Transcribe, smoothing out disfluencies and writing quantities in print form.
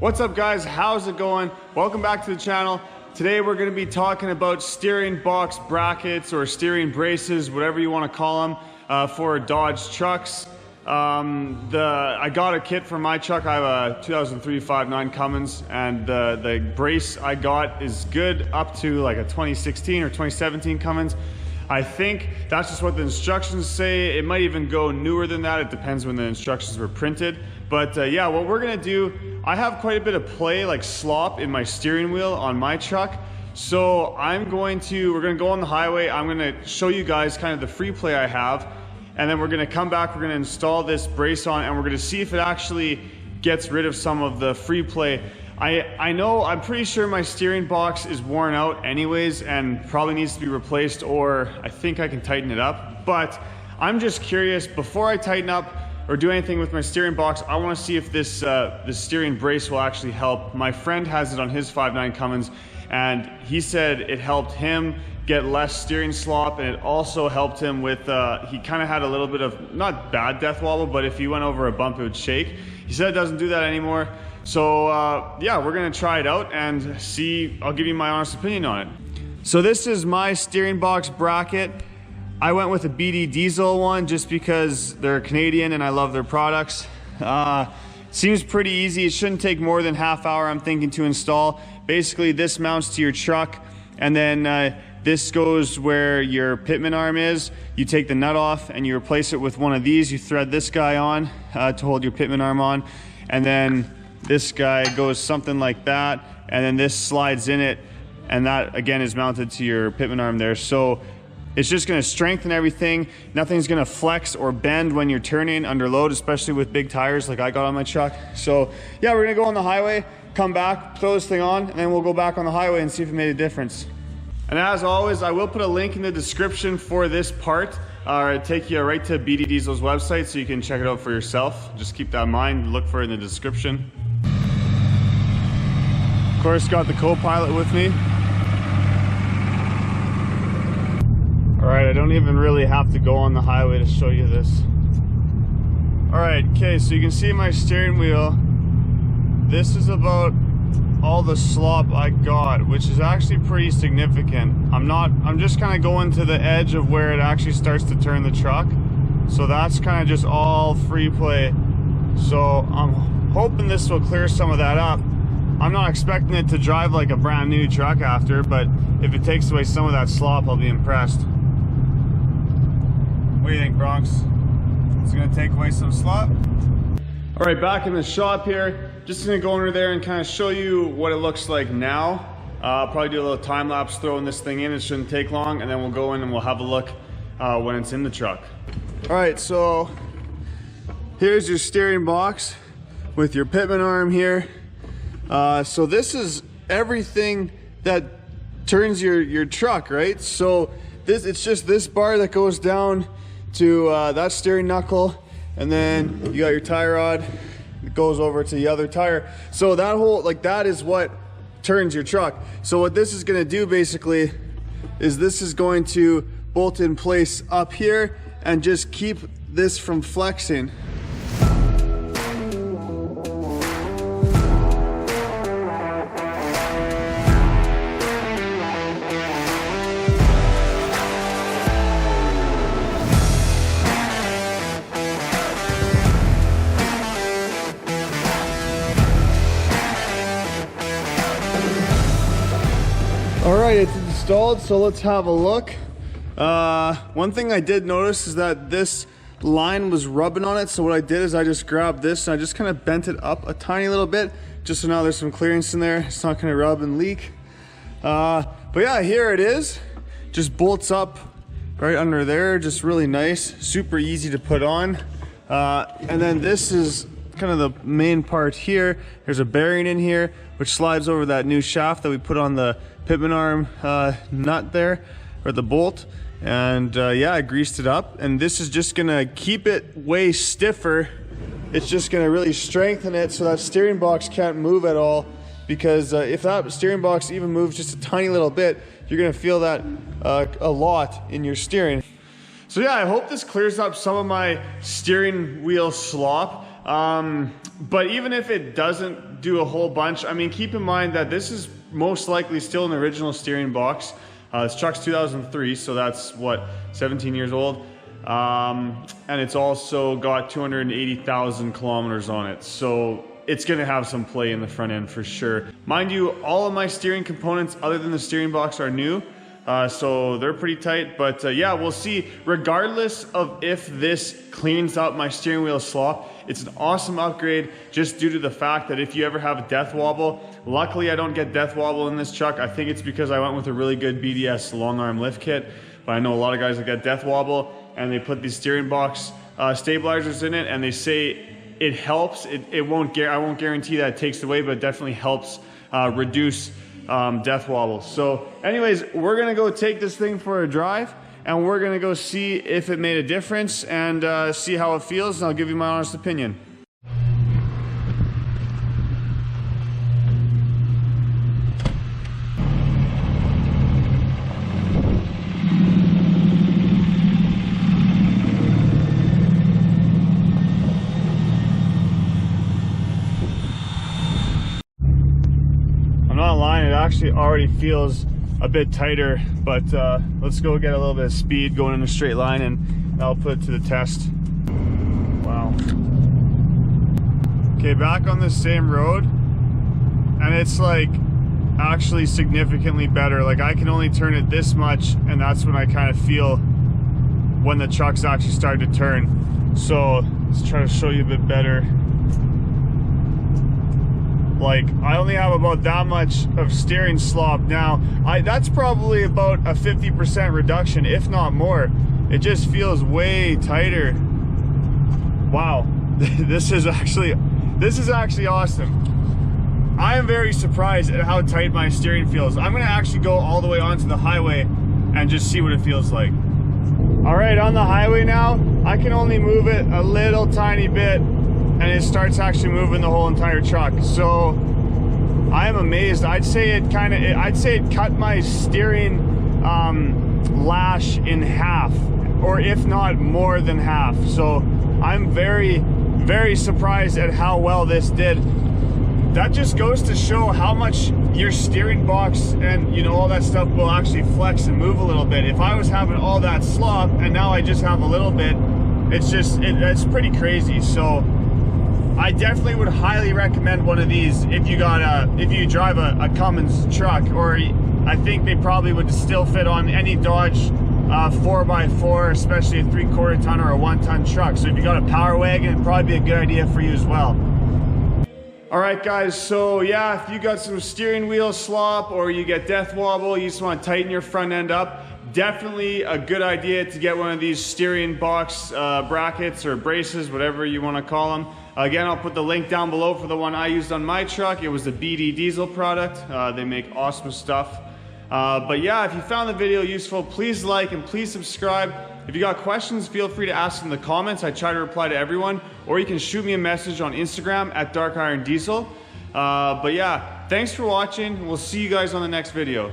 What's up guys, how's it going? Welcome back to the channel. Today we're going to be talking about steering box brackets or steering braces, whatever you want to call them, for Dodge trucks. I got a kit for my truck. I have a 2003 5.9 Cummins, and the brace I got is good up to like a 2016 or 2017 Cummins. I think that's just what the instructions say. It might even go newer than that. It depends when the instructions were printed. But yeah, what we're gonna do, I have quite a bit of play, like slop in my steering wheel on my truck. So we're gonna go on the highway. I'm gonna show you guys kind of the free play I have. And then we're gonna come back, we're gonna install this brace on, and we're gonna see if it actually gets rid of some of the free play. I'm pretty sure my steering box is worn out anyways and probably needs to be replaced, or I think I can tighten it up. But I'm just curious, before I tighten up or do anything with my steering box, I wanna see if this steering brace will actually help. My friend has it on his 5.9 Cummins, and he said it helped him get less steering slop, and it also helped him with, he kind of had a little bit of, not bad death wobble, but if he went over a bump it would shake. He said it doesn't do that anymore. So yeah, we're gonna try it out and see. I'll give you my honest opinion on it. So this is my steering box bracket. I went with a BD Diesel one just because they're Canadian and I love their products. Seems pretty easy. It shouldn't take more than half hour, I'm thinking, to install. Basically this mounts to your truck, and then this goes where your pitman arm is. You take the nut off and you replace it with one of these. You thread this guy on to hold your pitman arm on, and then this guy goes something like that, and then this slides in it, and that again is mounted to your pitman arm there. So it's just gonna strengthen everything. Nothing's gonna flex or bend when you're turning under load, especially with big tires like I got on my truck. So yeah, we're gonna go on the highway, come back, throw this thing on, and then we'll go back on the highway and see if it made a difference. And as always, I will put a link in the description for this part, or take you right to BD Diesel's website so you can check it out for yourself. Just keep that in mind, look for it in the description. Of course, got the co-pilot with me. All right, I don't even really have to go on the highway to show you this. All right, okay, so you can see my steering wheel. This is about all the slop I got, which is actually pretty significant. I'm just kind of going to the edge of where it actually starts to turn the truck. So that's kind of just all free play. So I'm hoping this will clear some of that up. I'm not expecting it to drive like a brand new truck after, but if it takes away some of that slop, I'll be impressed. What do you think, Bronx? It's gonna take away some slop? All right, back in the shop here. Just gonna go under there and kind of show you what it looks like now. I'll probably do a little time lapse throwing this thing in. It shouldn't take long, and then we'll go in and we'll have a look when it's in the truck. All right, so here's your steering box with your pitman arm here. So this is everything that turns your truck, right? So it's just this bar that goes down to that steering knuckle, and then you got your tie rod. It goes over to the other tire. So that whole, like, that is what turns your truck. So what this is gonna do basically is this is going to bolt in place up here and just keep this from flexing. All right, it's installed, so let's have a look. One thing I did notice is that this line was rubbing on it, so what I did is I just grabbed this and I just kind of bent it up a tiny little bit, just so now there's some clearance in there. It's not gonna rub and leak. But yeah, here it is. Just bolts up right under there, just really nice, super easy to put on. And then this is kind of the main part here. There's a bearing in here, which slides over that new shaft that we put on the pitman arm nut there, or the bolt. And yeah, I greased it up, and this is just gonna keep it way stiffer. It's just gonna really strengthen it so that steering box can't move at all, because if that steering box even moves just a tiny little bit, you're gonna feel that a lot in your steering. So yeah, I hope this clears up some of my steering wheel slop. But even if it doesn't do a whole bunch. I mean, keep in mind that this is most likely still an original steering box. This truck's 2003, so that's what, 17 years old. And it's also got 280,000 kilometers on it. So it's gonna have some play in the front end for sure. Mind you, all of my steering components other than the steering box are new. So they're pretty tight, but yeah, we'll see. Regardless of if this cleans up my steering wheel slop, it's an awesome upgrade just due to the fact that if you ever have a death wobble, luckily I don't get death wobble in this truck. I think it's because I went with a really good BDS long arm lift kit, but I know a lot of guys that get death wobble and they put these steering box stabilizers in it, and they say it helps. I won't guarantee that it takes away, but it definitely helps reduce death wobble. So anyways, we're gonna go take this thing for a drive, and we're gonna go see if it made a difference and see how it feels, and I'll give you my honest opinion. It actually already feels a bit tighter, but let's go get a little bit of speed going in a straight line, and I'll put it to the test. Wow. Okay, back on the same road, and it's like actually significantly better. Like I can only turn it this much, and that's when I kind of feel when the truck's actually starting to turn. So let's try to show you a bit better. Like I only have about that much of steering slop now. That's probably about a 50% reduction, if not more. It just feels way tighter. Wow, this is actually awesome. I am very surprised at how tight my steering feels. I'm gonna actually go all the way onto the highway and just see what it feels like. All right, on the highway now, I can only move it a little tiny bit, and it starts actually moving the whole entire truck. So I am amazed. I'd say it cut my steering lash in half, or if not more than half. So I'm very, very surprised at how well this did. That just goes to show how much your steering box and all that stuff will actually flex and move a little bit. If I was having all that slop and now I just have a little bit, it's pretty crazy. So I definitely would highly recommend one of these if you drive a Cummins truck, or I think they probably would still fit on any Dodge 4x4, especially a 3/4 ton or a 1 ton truck. So if you got a power wagon, it'd probably be a good idea for you as well. All right guys, so yeah, if you got some steering wheel slop or you get death wobble, you just want to tighten your front end up, definitely a good idea to get one of these steering box brackets or braces, whatever you want to call them. Again, I'll put the link down below for the one I used on my truck. It was the BD diesel product. They make awesome stuff. But yeah, if you found the video useful, please like and please subscribe. If you got questions, feel free to ask in the comments. I try to reply to everyone, or you can shoot me a message on Instagram at darkirondiesel. But yeah, thanks for watching. We'll see you guys on the next video.